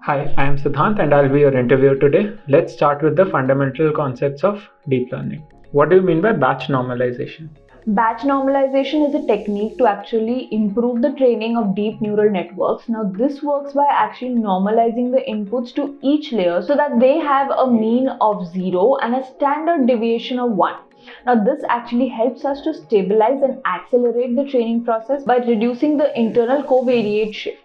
Hi, I am Siddhant and I'll be your interviewer today. Let's start with the fundamental concepts of deep learning. What do you mean by batch normalization? Batch normalization is a technique to actually improve the training of deep neural networks. Now, this works by actually normalizing the inputs to each layer so that they have a mean of 0 and a standard deviation of 1. Now, this actually helps us to stabilize and accelerate the training process by reducing the internal covariate shift.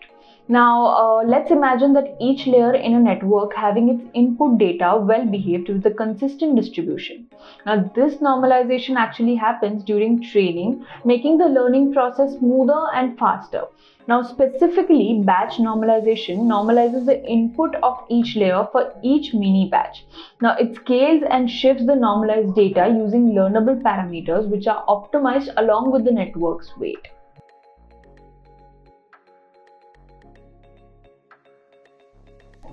Now, let's imagine that each layer in a network having its input data well behaved with a consistent distribution. Now, this normalization actually happens during training, making the learning process smoother and faster. Now, specifically, batch normalization normalizes the input of each layer for each mini batch. Now, it scales and shifts the normalized data using learnable parameters which are optimized along with the network's weight.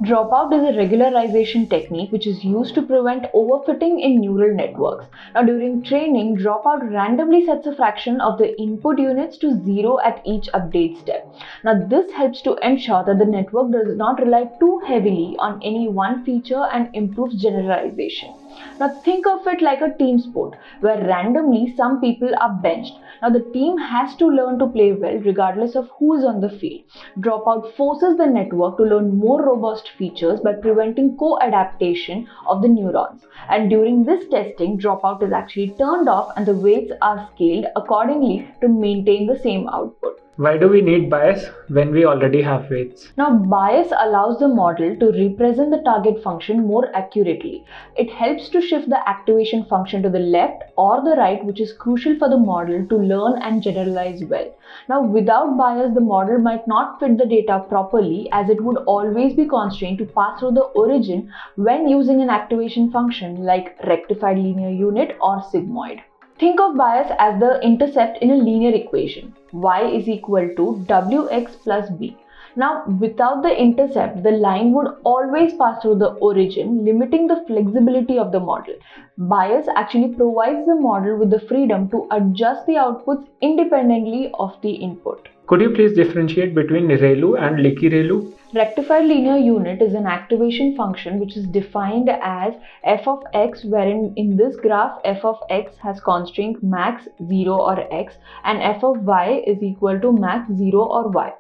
Dropout is a regularization technique which is used to prevent overfitting in neural networks. Now, during training, dropout randomly sets a fraction of the input units to 0 at each update step. Now, this helps to ensure that the network does not rely too heavily on any one feature and improves generalization. Now, think of it like a team sport where randomly some people are benched. Now, the team has to learn to play well regardless of who is on the field. Dropout forces the network to learn more robust features by preventing co-adaptation of the neurons. And during this testing, dropout is actually turned off and the weights are scaled accordingly to maintain the same output. Why do we need bias when we already have weights? Now, bias allows the model to represent the target function more accurately. It helps to shift the activation function to the left or the right, which is crucial for the model to learn and generalize well. Now, without bias, the model might not fit the data properly as it would always be constrained to pass through the origin when using an activation function like rectified linear unit or sigmoid. Think of bias as the intercept in a linear equation. Y is equal to Wx plus b. Now, without the intercept, the line would always pass through the origin, limiting the flexibility of the model. Bias actually provides the model with the freedom to adjust the outputs independently of the input. Could you please differentiate between ReLU and leaky ReLU? Rectified linear unit is an activation function which is defined as f of x, wherein in this graph f of x has constraint max 0 or x and f of y is equal to max 0 or y.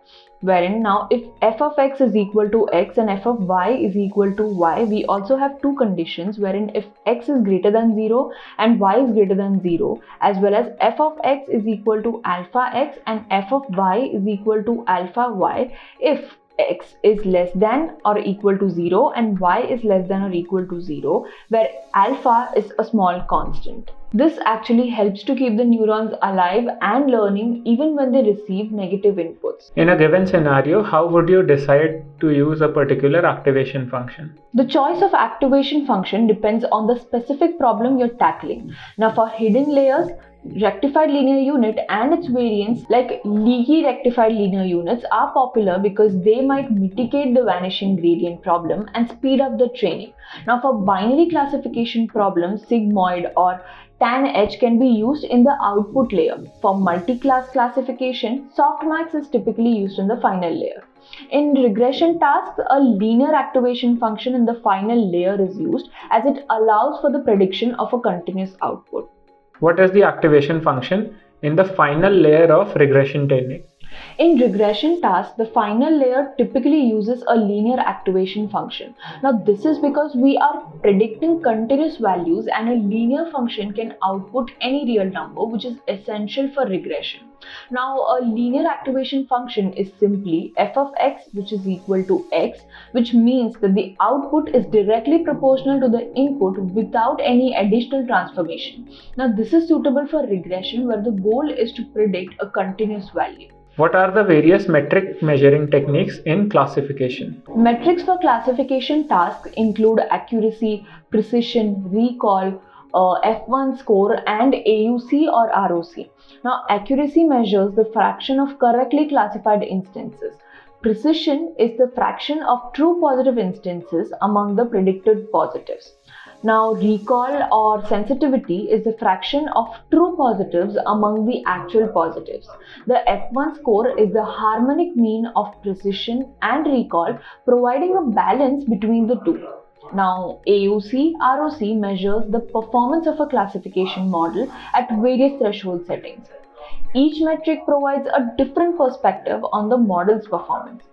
Wherein now if f of x is equal to x and f of y is equal to y, we also have two conditions wherein if x is greater than 0 and y is greater than 0, as well as f of x is equal to alpha x and f of y is equal to alpha y if x is less than or equal to 0 and y is less than or equal to 0, where alpha is a small constant. This actually helps to keep the neurons alive and learning even when they receive negative inputs. In a given scenario, how would you decide to use a particular activation function? The choice of activation function depends on the specific problem you're tackling. Now, for hidden layers, rectified linear unit and its variants like leaky rectified linear units are popular because they might mitigate the vanishing gradient problem and speed up the training. Now, for binary classification problems, sigmoid or tanh can be used in the output layer. For multi-class classification, softmax is typically used in the final layer. In regression tasks, a linear activation function in the final layer is used as it allows for the prediction of a continuous output. What is the activation function in the final layer of regression technique? In regression tasks, the final layer typically uses a linear activation function. Now, this is because we are predicting continuous values and a linear function can output any real number, which is essential for regression. Now, a linear activation function is simply f of x, which is equal to x, which means that the output is directly proportional to the input without any additional transformation. Now, this is suitable for regression where the goal is to predict a continuous value. What are the various metric measuring techniques in classification? Metrics for classification tasks include accuracy, precision, recall, F1 score and AUC or ROC. Now, accuracy measures the fraction of correctly classified instances. Precision is the fraction of true positive instances among the predicted positives. Now, recall or sensitivity is the fraction of true positives among the actual positives. The F1 score is the harmonic mean of precision and recall, providing a balance between the two. Now, AUC ROC measures the performance of a classification model at various threshold settings. Each metric provides a different perspective on the model's performance.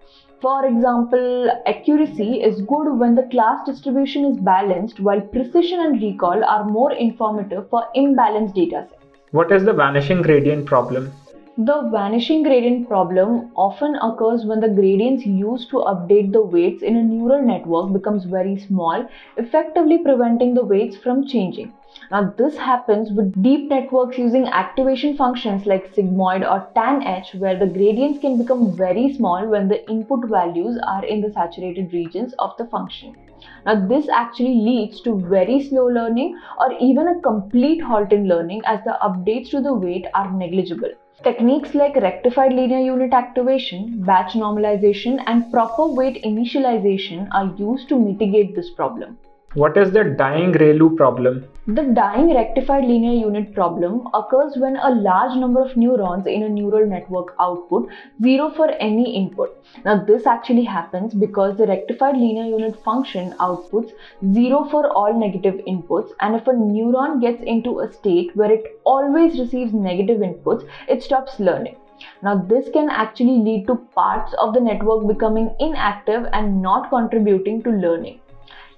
For example, accuracy is good when the class distribution is balanced, while precision and recall are more informative for imbalanced datasets. What is the vanishing gradient problem? The vanishing gradient problem often occurs when the gradients used to update the weights in a neural network becomes very small, effectively preventing the weights from changing. Now, this happens with deep networks using activation functions like sigmoid or tanh, where the gradients can become very small when the input values are in the saturated regions of the function. Now, this actually leads to very slow learning or even a complete halt in learning as the updates to the weight are negligible. Techniques like rectified linear unit activation, batch normalization, and proper weight initialization are used to mitigate this problem. What is the dying ReLU problem? The dying rectified linear unit problem occurs when a large number of neurons in a neural network output 0 for any input. Now, this actually happens because the rectified linear unit function outputs 0 for all negative inputs, and if a neuron gets into a state where it always receives negative inputs, it stops learning. Now, this can actually lead to parts of the network becoming inactive and not contributing to learning.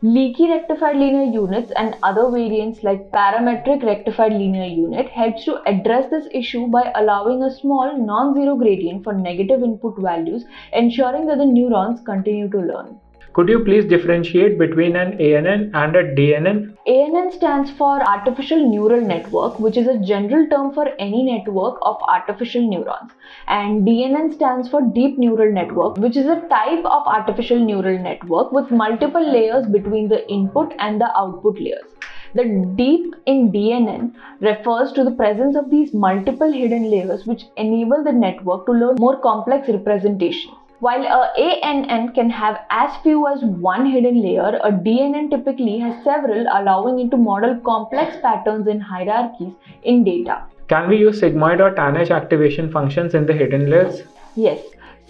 Leaky rectified linear units and other variants like parametric rectified linear unit helps to address this issue by allowing a small non-zero gradient for negative input values, ensuring that the neurons continue to learn. Could you please differentiate between an ANN and a DNN? ANN stands for Artificial Neural Network, which is a general term for any network of artificial neurons. And DNN stands for Deep Neural Network, which is a type of artificial neural network with multiple layers between the input and the output layers. The deep in DNN refers to the presence of these multiple hidden layers which enable the network to learn more complex representations. While a ANN can have as few as one hidden layer, a DNN typically has several, allowing it to model complex patterns and hierarchies in data. Can we use sigmoid or tanh activation functions in the hidden layers? Yes,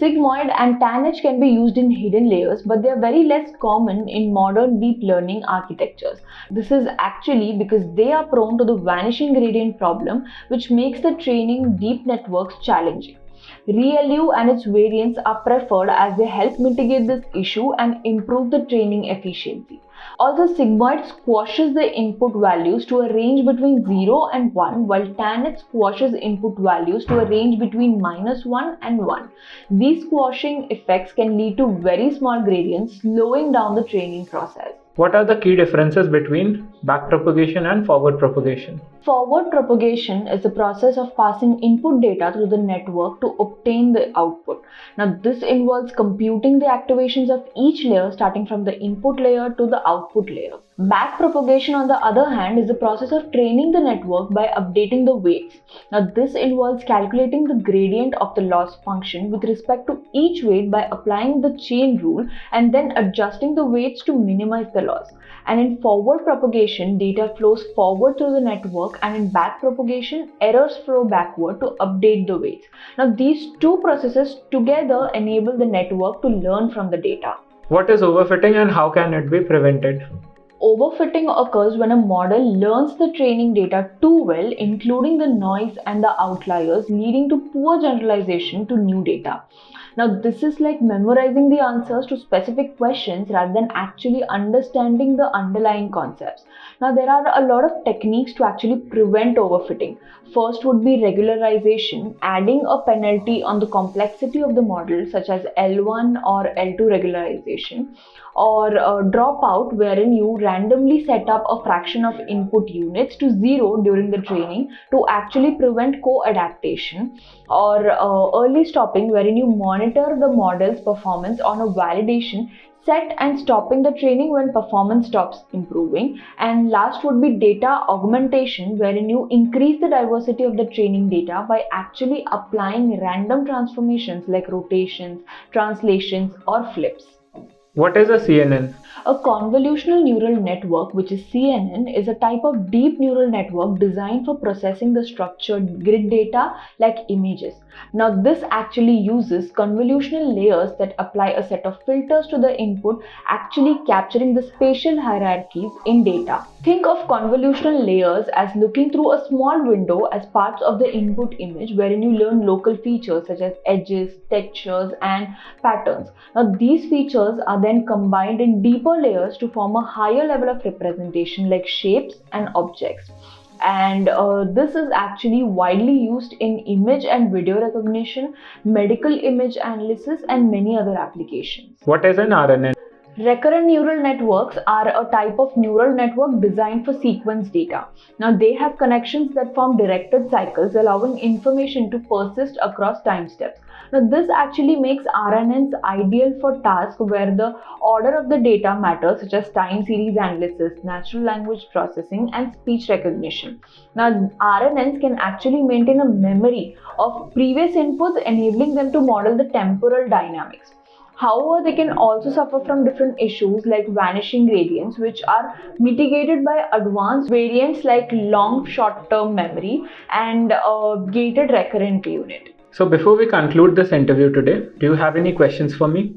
sigmoid and tanh can be used in hidden layers, but they are very less common in modern deep learning architectures. This is actually because they are prone to the vanishing gradient problem, which makes the training deep networks challenging. ReLU and its variants are preferred as they help mitigate this issue and improve the training efficiency. Also, sigmoid squashes the input values to a range between 0 and 1, while tanh squashes input values to a range between -1 and 1. These squashing effects can lead to very small gradients, slowing down the training process. What are the key differences between backpropagation and forward propagation? Forward propagation is the process of passing input data through the network to obtain the output. Now, this involves computing the activations of each layer starting from the input layer to the output layer. Backpropagation, on the other hand, is the process of training the network by updating the weights. Now, this involves calculating the gradient of the loss function with respect to each weight by applying the chain rule and then adjusting the weights to minimize the loss. And in forward propagation, data flows forward through the network, and in backpropagation, errors flow backward to update the weights. Now, these two processes together enable the network to learn from the data. What is overfitting and how can it be prevented? Overfitting occurs when a model learns the training data too well, including the noise and the outliers, leading to poor generalization to new data. Now, this is like memorizing the answers to specific questions rather than actually understanding the underlying concepts. Now, there are a lot of techniques to actually prevent overfitting. First would be regularization, adding a penalty on the complexity of the model, such as L1 or L2 regularization, or dropout, wherein you randomly set up a fraction of input units to 0 during the training to actually prevent co-adaptation, or early stopping, wherein you monitor the model's performance on a validation set and stopping the training when performance stops improving. And last would be data augmentation, wherein you increase the diversity of the training data by actually applying random transformations like rotations, translations, or flips. What is a CNN? A convolutional neural network, which is CNN, is a type of deep neural network designed for processing the structured grid data like images. Now, this actually uses convolutional layers that apply a set of filters to the input, actually capturing the spatial hierarchies in data. Think of convolutional layers as looking through a small window as parts of the input image, wherein you learn local features such as edges, textures, and patterns. Now, these features are then combined in deeper layers to form a higher level of representation like shapes and objects. And this is actually widely used in image and video recognition, medical image analysis, and many other applications. What is an RNN? Recurrent neural networks are a type of neural network designed for sequence data. Now, they have connections that form directed cycles, allowing information to persist across time steps. Now, this actually makes RNNs ideal for tasks where the order of the data matters, such as time series analysis, natural language processing, and speech recognition. Now, RNNs can actually maintain a memory of previous inputs, enabling them to model the temporal dynamics. However, they can also suffer from different issues like vanishing gradients, which are mitigated by advanced variants like long short-term memory and gated recurrent unit. So before we conclude this interview today, do you have any questions for me?